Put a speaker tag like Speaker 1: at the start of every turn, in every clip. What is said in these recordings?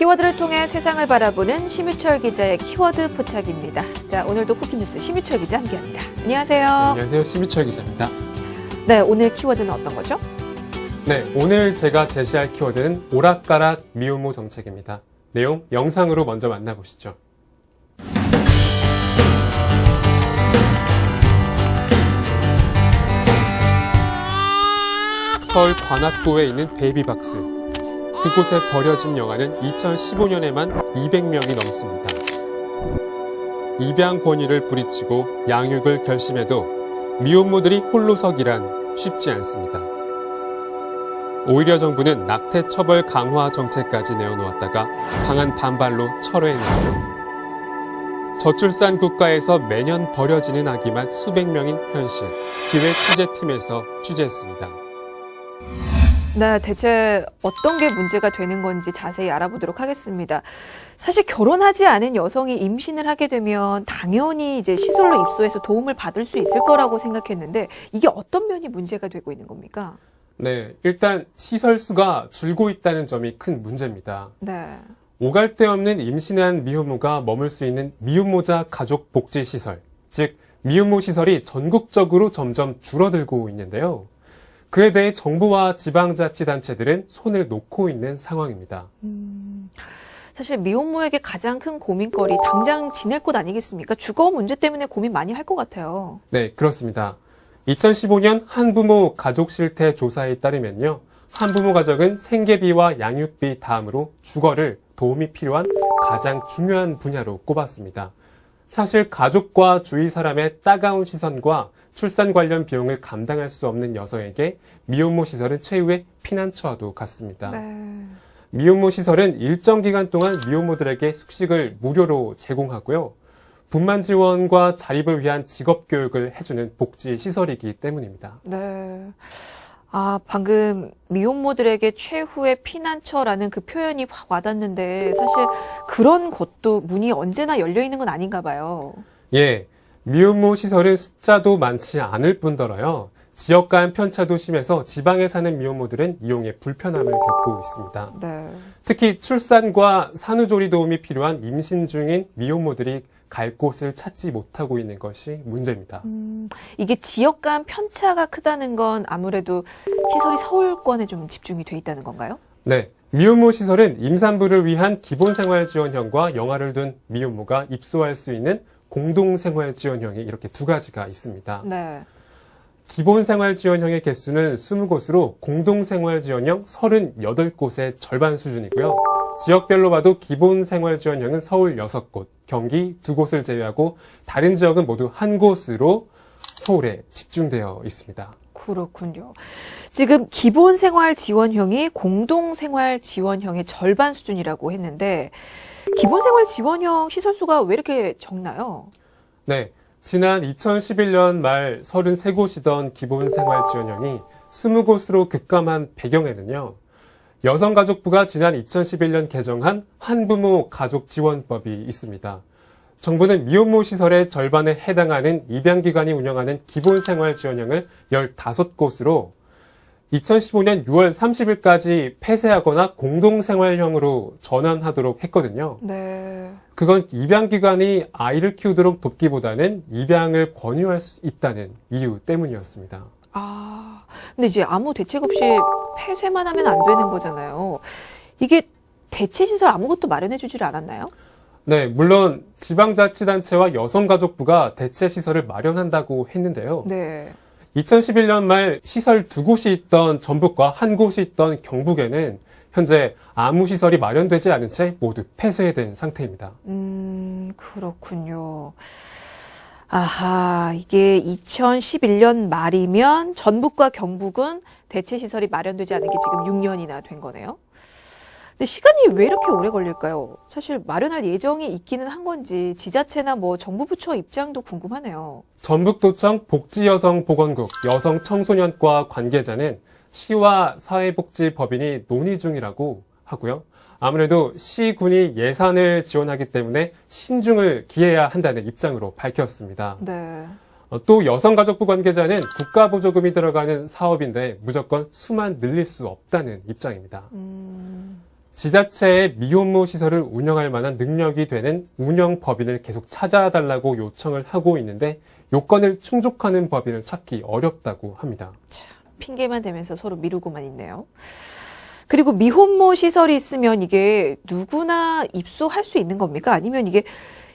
Speaker 1: 키워드를 통해 세상을 바라보는 심유철 기자의 키워드 포착입니다. 자, 오늘도 쿠키뉴스 심유철 기자 함께합니다. 안녕하세요.
Speaker 2: 안녕하세요. 심유철 기자입니다.
Speaker 1: 네, 오늘 키워드는 어떤 거죠?
Speaker 2: 네, 오늘 제가 제시할 키워드는 오락가락 미혼모 정책입니다. 내용 영상으로 먼저 만나보시죠. 서울 관악구에 있는 베이비박스. 그곳에 버려진 영아는 2015년에만 200명이 넘습니다. 입양 권위를 부리치고 양육을 결심해도 미혼모들이 홀로서기란 쉽지 않습니다. 오히려 정부는 낙태 처벌 강화 정책까지 내어놓았다가 강한 반발로 철회했는데요. 저출산 국가에서 매년 버려지는 아기만 수백 명인 현실, 기획 취재팀에서 취재했습니다.
Speaker 1: 네, 대체 어떤 게 문제가 되는 건지 자세히 알아보도록 하겠습니다. 사실 결혼하지 않은 여성이 임신을 하게 되면 당연히 이제 시설로 입소해서 도움을 받을 수 있을 거라고 생각했는데 이게 어떤 면이 문제가 되고 있는 겁니까?
Speaker 2: 네, 일단 시설 수가 줄고 있다는 점이 큰 문제입니다.
Speaker 1: 네.
Speaker 2: 오갈 데 없는 임신한 미혼모가 머물 수 있는 미혼모자 가족 복지 시설, 즉 미혼모 시설이 전국적으로 점점 줄어들고 있는데요. 그에 대해 정부와 지방자치단체들은 손을 놓고 있는 상황입니다.
Speaker 1: 사실 미혼모에게 가장 큰 고민거리, 당장 지낼 곳 아니겠습니까? 주거 문제 때문에 고민 많이 할 것 같아요.
Speaker 2: 네, 그렇습니다. 2015년 한부모 가족 실태 조사에 따르면요. 한부모 가족은 생계비와 양육비 다음으로 주거를 도움이 필요한 가장 중요한 분야로 꼽았습니다. 사실 가족과 주위 사람의 따가운 시선과 출산 관련 비용을 감당할 수 없는 여성에게 미혼모 시설은 최후의 피난처와도 같습니다.
Speaker 1: 네.
Speaker 2: 미혼모 시설은 일정 기간 동안 미혼모들에게 숙식을 무료로 제공하고요. 분만 지원과 자립을 위한 직업 교육을 해주는 복지 시설이기 때문입니다.
Speaker 1: 네. 아, 방금 미혼모들에게 최후의 피난처라는 그 표현이 확 와닿는데 사실 그런 곳도 문이 언제나 열려 있는 건 아닌가 봐요.
Speaker 2: 예. 미혼모 시설은 숫자도 많지 않을 뿐더러요. 지역 간 편차도 심해서 지방에 사는 미혼모들은 이용에 불편함을 겪고 있습니다.
Speaker 1: 네.
Speaker 2: 특히 출산과 산후조리 도움이 필요한 임신 중인 미혼모들이 갈 곳을 찾지 못하고 있는 것이 문제입니다.
Speaker 1: 이게 지역 간 편차가 크다는 건 아무래도 시설이 서울권에 좀 집중이 돼 있다는 건가요?
Speaker 2: 네. 미혼모 시설은 임산부를 위한 기본생활지원형과 영아를 둔 미혼모가 입소할 수 있는 공동생활지원형이 이렇게 두 가지가 있습니다.
Speaker 1: 네.
Speaker 2: 기본생활지원형의 개수는 20곳으로 공동생활지원형 38곳의 절반 수준이고요. 지역별로 봐도 기본생활지원형은 서울 6곳, 경기 2곳을 제외하고 다른 지역은 모두 1곳으로 서울에 집중되어 있습니다.
Speaker 1: 그렇군요. 지금 기본생활지원형이 공동생활지원형의 절반 수준이라고 했는데 기본생활지원형 시설수가 왜 이렇게 적나요?
Speaker 2: 네, 지난 2011년 말 33곳이던 기본생활지원형이 20곳으로 급감한 배경에는요. 여성가족부가 지난 2011년 개정한 한부모 가족지원법이 있습니다. 정부는 미혼모 시설의 절반에 해당하는 입양기관이 운영하는 기본생활지원형을 15곳으로 2015년 6월 30일까지 폐쇄하거나 공동생활형으로 전환하도록 했거든요.
Speaker 1: 네.
Speaker 2: 그건 입양기관이 아이를 키우도록 돕기보다는 입양을 권유할 수 있다는 이유 때문이었습니다.
Speaker 1: 아, 근데 이제 아무 대책 없이 폐쇄만 하면 안 되는 거잖아요. 이게 대체시설 아무것도 마련해주지를 않았나요?
Speaker 2: 네, 물론 지방자치단체와 여성가족부가 대체시설을 마련한다고 했는데요.
Speaker 1: 네.
Speaker 2: 2011년 말 시설 2곳이 있던 전북과 1곳이 있던 경북에는 현재 아무 시설이 마련되지 않은 채 모두 폐쇄된 상태입니다.
Speaker 1: 그렇군요. 아하, 이게 2011년 말이면 전북과 경북은 대체시설이 마련되지 않은 게 지금 6년이나 된 거네요. 근데 시간이 왜 이렇게 오래 걸릴까요? 사실 마련할 예정이 있기는 한 건지 지자체나 뭐 정부 부처 입장도 궁금하네요.
Speaker 2: 전북도청 복지여성보건국 여성청소년과 관계자는 시와 사회복지법인이 논의 중이라고 하고요. 아무래도 시군이 예산을 지원하기 때문에 신중을 기해야 한다는 입장으로 밝혔습니다.
Speaker 1: 네.
Speaker 2: 또 여성가족부 관계자는 국가보조금이 들어가는 사업인데 무조건 수만 늘릴 수 없다는 입장입니다. 지자체의 미혼모 시설을 운영할 만한 능력이 되는 운영법인을 계속 찾아달라고 요청을 하고 있는데 요건을 충족하는 법인을 찾기 어렵다고 합니다.
Speaker 1: 핑계만 대면서 서로 미루고만 있네요. 그리고 미혼모 시설이 있으면 이게 누구나 입소할 수 있는 겁니까? 아니면 이게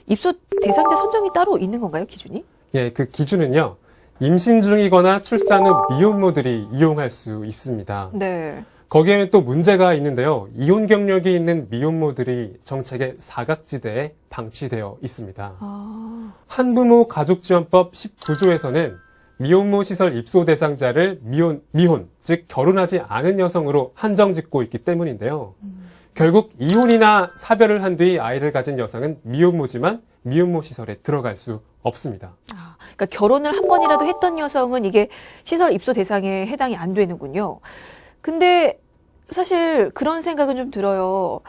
Speaker 1: 입소 대상자 선정이 따로 있는 건가요, 기준이?
Speaker 2: 예, 그 기준은요. 임신 중이거나 출산 후 미혼모들이 이용할 수 있습니다.
Speaker 1: 네.
Speaker 2: 거기에는 또 문제가 있는데요. 이혼 경력이 있는 미혼모들이 정책의 사각지대에 방치되어 있습니다. 한부모 가족지원법 19조에서는 미혼모 시설 입소 대상자를 미혼, 즉 결혼하지 않은 여성으로 한정짓고 있기 때문인데요. 결국 이혼이나 사별을 한 뒤 아이를 가진 여성은 미혼모지만 미혼모 시설에 들어갈 수 없습니다.
Speaker 1: 그러니까 결혼을 한 번이라도 했던 여성은 이게 시설 입소 대상에 해당이 안 되는군요. 근데 사실 그런 생각은 좀 들어요.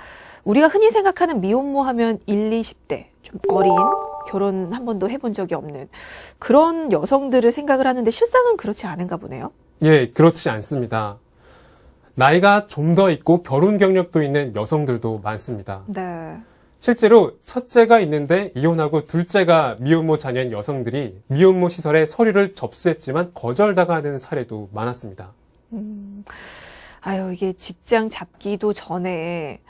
Speaker 1: 우리가 흔히 생각하는 미혼모 하면 1, 20대, 좀 어린, 결혼 한 번도 해본 적이 없는 그런 여성들을 생각을 하는데 실상은 그렇지 않은가 보네요.
Speaker 2: 예, 그렇지 않습니다. 나이가 좀 더 있고 결혼 경력도 있는 여성들도 많습니다.
Speaker 1: 네.
Speaker 2: 실제로 첫째가 있는데 이혼하고 둘째가 미혼모 자녀인 여성들이 미혼모 시설에 서류를 접수했지만 거절당하는 사례도 많았습니다.
Speaker 1: 아유, 이게 직장 잡기도 전에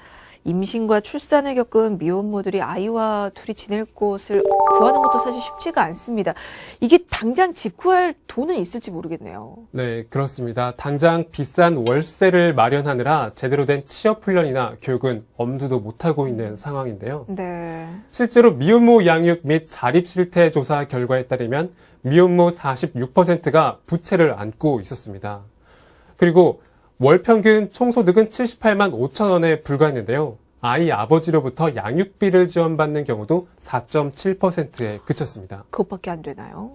Speaker 1: 임신과 출산을 겪은 미혼모들이 아이와 둘이 지낼 곳을 구하는 것도 사실 쉽지가 않습니다. 이게 당장 집 구할 돈은 있을지 모르겠네요.
Speaker 2: 네, 그렇습니다. 당장 비싼 월세를 마련하느라 제대로 된 취업 훈련이나 교육은 엄두도 못하고 있는 상황인데요.
Speaker 1: 네.
Speaker 2: 실제로 미혼모 양육 및 자립 실태 조사 결과에 따르면 미혼모 46%가 부채를 안고 있었습니다. 그리고 월 평균 총소득은 78만 5천 원에 불과했는데요. 아이 아버지로부터 양육비를 지원받는 경우도 4.7%에 그쳤습니다.
Speaker 1: 그것밖에 안 되나요?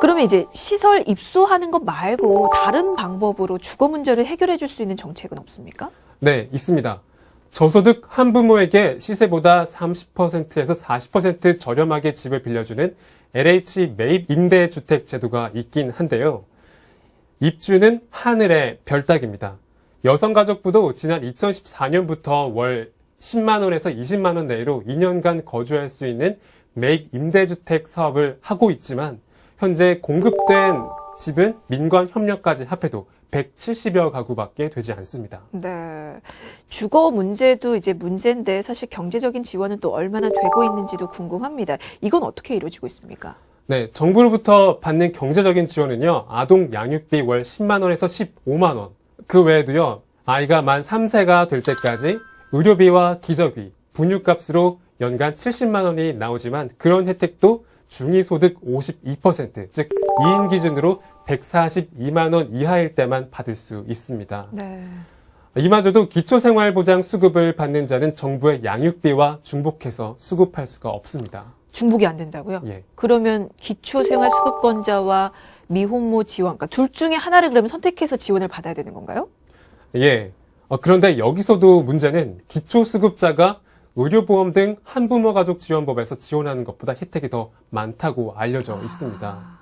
Speaker 1: 그러면 이제 시설 입소하는 것 말고 다른 방법으로 주거 문제를 해결해 줄 수 있는 정책은 없습니까?
Speaker 2: 네, 있습니다. 저소득 한부모에게 시세보다 30%에서 40% 저렴하게 집을 빌려주는 LH 매입 임대주택 제도가 있긴 한데요. 입주는 하늘의 별 따기입니다. 여성가족부도 지난 2014년부터 월 10만 원에서 20만 원 내로 2년간 거주할 수 있는 매입 임대주택 사업을 하고 있지만 현재 공급된 집은 민관 협력까지 합해도 170여 가구밖에 되지 않습니다.
Speaker 1: 네. 주거 문제도 이제 문제인데 사실 경제적인 지원은 또 얼마나 되고 있는지도 궁금합니다. 이건 어떻게 이루어지고 있습니까?
Speaker 2: 네, 정부로부터 받는 경제적인 지원은요, 아동 양육비 월 10만 원에서 15만 원. 그 외에도요, 아이가 만 3세가 될 때까지 의료비와 기저귀, 분유값으로 연간 70만 원이 나오지만 그런 혜택도 중위소득 52%, 즉 2인 기준으로 142만 원 이하일 때만 받을 수 있습니다.
Speaker 1: 네.
Speaker 2: 이마저도 기초생활보장 수급을 받는 자는 정부의 양육비와 중복해서 수급할 수가 없습니다.
Speaker 1: 중복이 안 된다고요?
Speaker 2: 예.
Speaker 1: 그러면 기초생활수급권자와 미혼모 지원, 그러니까 둘 중에 하나를 그러면 선택해서 지원을 받아야 되는 건가요?
Speaker 2: 예. 그런데 여기서도 문제는 기초수급자가 의료보험 등 한부모 가족 지원법에서 지원하는 것보다 혜택이 더 많다고 알려져 있습니다.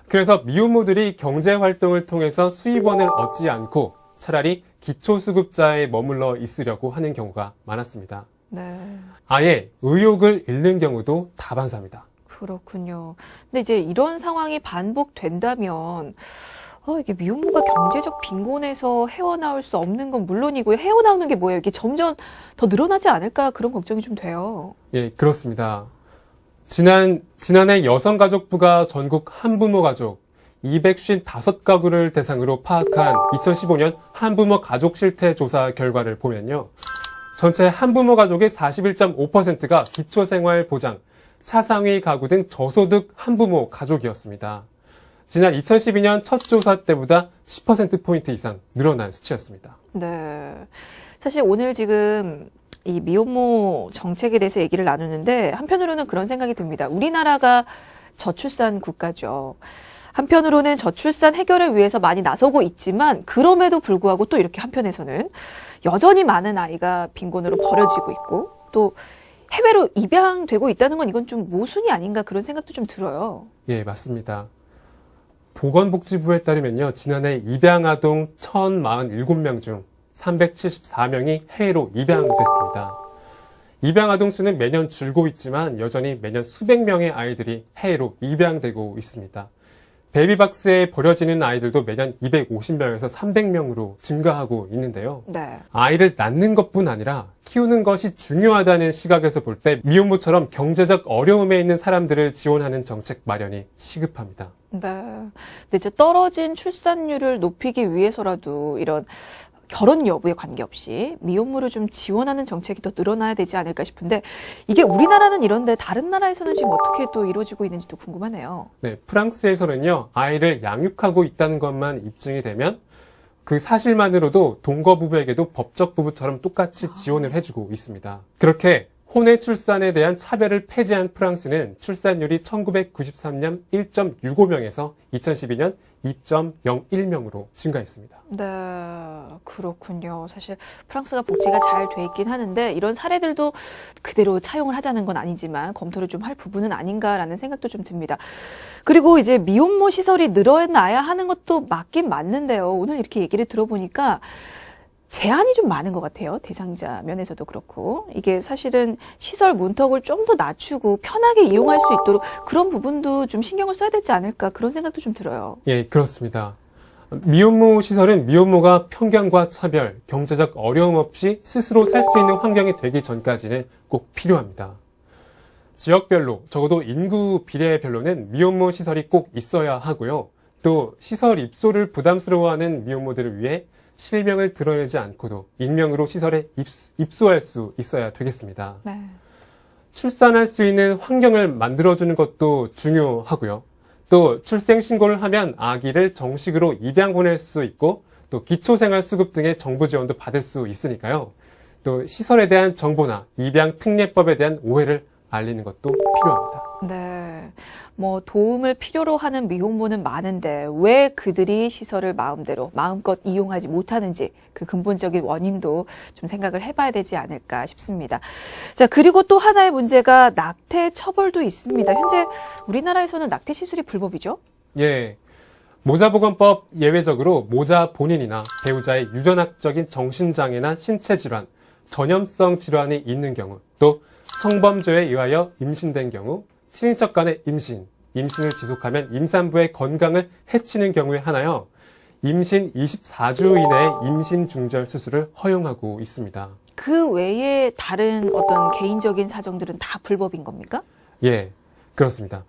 Speaker 2: 그래서 미혼모들이 경제활동을 통해서 수입원을 얻지 않고 차라리 기초수급자에 머물러 있으려고 하는 경우가 많았습니다.
Speaker 1: 네.
Speaker 2: 아예 의욕을 잃는 경우도 다반사입니다.
Speaker 1: 그렇군요. 근데 이제 이런 상황이 반복된다면 이게 미혼모가 경제적 빈곤에서 헤어나올 수 없는 건 물론이고요. 헤어나오는 게 뭐예요? 이게 점점 더 늘어나지 않을까 그런 걱정이 좀 돼요.
Speaker 2: 예, 그렇습니다. 지난해 여성가족부가 전국 한부모 가족 255가구를 대상으로 파악한 2015년 한부모 가족 실태 조사 결과를 보면요. 전체 한부모 가족의 41.5%가 기초생활보장, 차상위 가구 등 저소득 한부모 가족이었습니다. 지난 2012년 첫 조사 때보다 10%포인트 이상 늘어난 수치였습니다.
Speaker 1: 네. 사실 오늘 지금 이 미혼모 정책에 대해서 얘기를 나누는데 한편으로는 그런 생각이 듭니다. 우리나라가 저출산 국가죠. 한편으로는 저출산 해결을 위해서 많이 나서고 있지만 그럼에도 불구하고 또 이렇게 한편에서는 여전히 많은 아이가 빈곤으로 버려지고 있고 또 해외로 입양되고 있다는 건 이건 좀 모순이 아닌가 그런 생각도 좀 들어요.
Speaker 2: 예, 맞습니다. 보건복지부에 따르면요, 지난해 입양아동 1,047명 중 374명이 해외로 입양됐습니다. 입양 아동 수는 매년 줄고 있지만 여전히 매년 수백 명의 아이들이 해외로 입양되고 있습니다. 베이비박스에 버려지는 아이들도 매년 250명에서 300명으로 증가하고 있는데요.
Speaker 1: 네.
Speaker 2: 아이를 낳는 것뿐 아니라 키우는 것이 중요하다는 시각에서 볼 때 미혼모처럼 경제적 어려움에 있는 사람들을 지원하는 정책 마련이 시급합니다.
Speaker 1: 네. 근데 이제 떨어진 출산율을 높이기 위해서라도 이런 결혼 여부에 관계없이 미혼모를 좀 지원하는 정책이 더 늘어나야 되지 않을까 싶은데 이게 우리나라는 이런데 다른 나라에서는 지금 어떻게 또 이루어지고 있는지도 궁금하네요.
Speaker 2: 네, 프랑스에서는요, 아이를 양육하고 있다는 것만 입증이 되면 그 사실만으로도 동거 부부에게도 법적 부부처럼 똑같이 지원을 해주고 있습니다. 그렇게 혼외 출산에 대한 차별을 폐지한 프랑스는 출산율이 1993년 1.65명에서 2012년 2.01명으로 증가했습니다.
Speaker 1: 네, 그렇군요. 사실 프랑스가 복지가 잘 돼 있긴 하는데 이런 사례들도 그대로 차용을 하자는 건 아니지만 검토를 좀 할 부분은 아닌가라는 생각도 좀 듭니다. 그리고 이제 미혼모 시설이 늘어나야 하는 것도 맞긴 맞는데요. 오늘 이렇게 얘기를 들어보니까 제한이 좀 많은 것 같아요. 대상자 면에서도 그렇고. 이게 사실은 시설 문턱을 좀 더 낮추고 편하게 이용할 수 있도록 그런 부분도 좀 신경을 써야 되지 않을까 그런 생각도 좀 들어요.
Speaker 2: 예, 그렇습니다. 미혼모 시설은 미혼모가 편견과 차별, 경제적 어려움 없이 스스로 살 수 있는 환경이 되기 전까지는 꼭 필요합니다. 지역별로, 적어도 인구 비례별로는 미혼모 시설이 꼭 있어야 하고요. 또 시설 입소를 부담스러워하는 미혼모들을 위해 실명을 드러내지 않고도 익명으로 시설에 입소할 수 있어야 되겠습니다.
Speaker 1: 네.
Speaker 2: 출산할 수 있는 환경을 만들어주는 것도 중요하고요. 또 출생신고를 하면 아기를 정식으로 입양 보낼 수 있고 또 기초생활수급 등의 정부 지원도 받을 수 있으니까요. 또 시설에 대한 정보나 입양 특례법에 대한 오해를 알리는 것도 필요합니다.
Speaker 1: 네. 뭐 도움을 필요로 하는 미혼모는 많은데 왜 그들이 시설을 마음껏 이용하지 못하는지 그 근본적인 원인도 좀 생각을 해봐야 되지 않을까 싶습니다. 자, 그리고 또 하나의 문제가 낙태 처벌도 있습니다. 현재 우리나라에서는 낙태 시술이 불법이죠?
Speaker 2: 예. 모자보건법 예외적으로 모자 본인이나 배우자의 유전학적인 정신장애나 신체질환, 전염성 질환이 있는 경우, 또 성범죄에 의하여 임신된 경우, 친인척 간의 임신을 지속하면 임산부의 건강을 해치는 경우에 하나여 임신 24주 이내에 임신 중절 수술을 허용하고 있습니다.
Speaker 1: 그 외에 다른 어떤 개인적인 사정들은 다 불법인 겁니까?
Speaker 2: 예, 그렇습니다.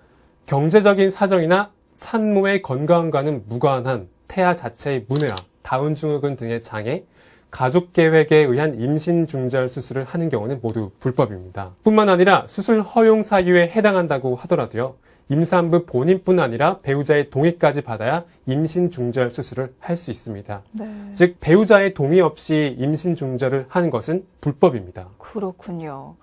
Speaker 2: 경제적인 사정이나 산모의 건강과는 무관한 태아 자체의 문해와 다운 증후군 등의 장애, 가족 계획에 의한 임신 중절 수술을 하는 경우는 모두 불법입니다. 뿐만 아니라 수술 허용 사유에 해당한다고 하더라도요. 임산부 본인뿐 아니라 배우자의 동의까지 받아야 임신 중절 수술을 할 수 있습니다.
Speaker 1: 네.
Speaker 2: 즉 배우자의 동의 없이 임신 중절을 하는 것은 불법입니다.
Speaker 1: 그렇군요.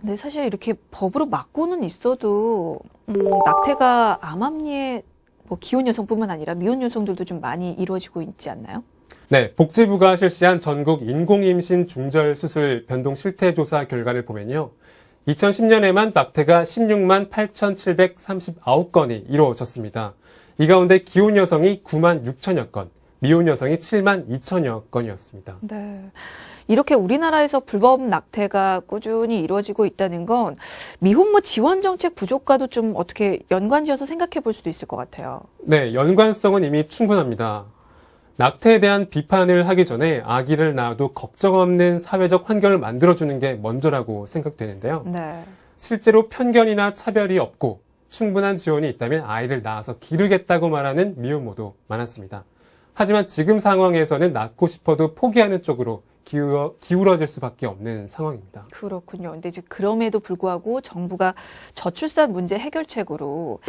Speaker 1: 근데 사실 이렇게 법으로 막고는 있어도 낙태가 암암리에 뭐 기혼 여성뿐만 아니라 미혼 여성들도 좀 많이 이루어지고 있지 않나요?
Speaker 2: 네, 복지부가 실시한 전국 인공임신 중절 수술 변동 실태 조사 결과를 보면요. 2010년에만 낙태가 16만 8,739건이 이루어졌습니다. 이 가운데 기혼 여성이 9만 6천여 건, 미혼 여성이 7만 2천여 건이었습니다.
Speaker 1: 네. 이렇게 우리나라에서 불법 낙태가 꾸준히 이루어지고 있다는 건 미혼모 지원 정책 부족과도 좀 어떻게 연관지어서 생각해 볼 수도 있을 것 같아요.
Speaker 2: 네, 연관성은 이미 충분합니다. 낙태에 대한 비판을 하기 전에 아기를 낳아도 걱정 없는 사회적 환경을 만들어주는 게 먼저라고 생각되는데요.
Speaker 1: 네.
Speaker 2: 실제로 편견이나 차별이 없고 충분한 지원이 있다면 아이를 낳아서 기르겠다고 말하는 미혼모도 많았습니다. 하지만 지금 상황에서는 낳고 싶어도 포기하는 쪽으로 기울어질 수밖에 없는 상황입니다.
Speaker 1: 그렇군요. 근데 이제 그럼에도 불구하고 정부가 저출산 문제 해결책으로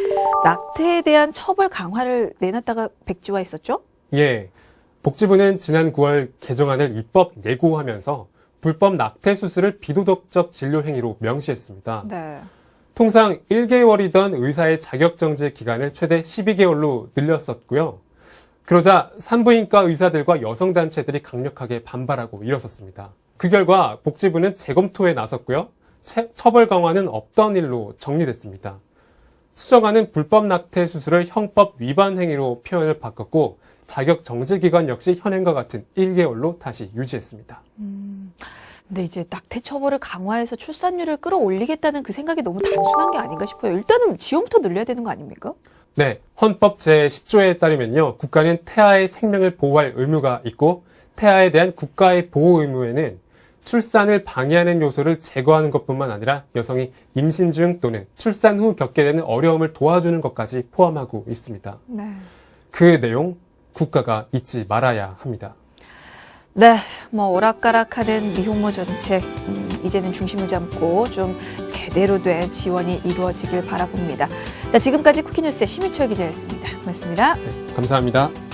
Speaker 1: 낙태에 대한 처벌 강화를 내놨다가 백지화했었죠?
Speaker 2: 예. 복지부는 지난 9월 개정안을 입법 예고하면서 불법 낙태 수술을 비도덕적 진료 행위로 명시했습니다.
Speaker 1: 네.
Speaker 2: 통상 1개월이던 의사의 자격정지 기간을 최대 12개월로 늘렸었고요. 그러자 산부인과 의사들과 여성단체들이 강력하게 반발하고 일어섰습니다. 그 결과 복지부는 재검토에 나섰고요. 처벌 강화는 없던 일로 정리됐습니다. 수정안은 불법 낙태 수술을 형법 위반 행위로 표현을 바꿨고 자격 정지 기간 역시 현행과 같은 1개월로 다시 유지했습니다.
Speaker 1: 근데 이제 낙태 처벌을 강화해서 출산율을 끌어올리겠다는 그 생각이 너무 단순한 게 아닌가 싶어요. 일단은 지원부터 늘려야 되는 거 아닙니까?
Speaker 2: 네, 헌법 제10조에 따르면요, 국가는 태아의 생명을 보호할 의무가 있고, 태아에 대한 국가의 보호 의무에는 출산을 방해하는 요소를 제거하는 것뿐만 아니라 여성이 임신 중 또는 출산 후 겪게 되는 어려움을 도와주는 것까지 포함하고 있습니다.
Speaker 1: 네.
Speaker 2: 그 내용 국가가 잊지 말아야 합니다.
Speaker 1: 네, 뭐 오락가락하는 미혼모 정책 이제는 중심을 잡고 좀 제대로 된 지원이 이루어지길 바라봅니다. 자, 지금까지 쿠키뉴스의 심희철 기자였습니다. 고맙습니다.
Speaker 2: 네, 감사합니다.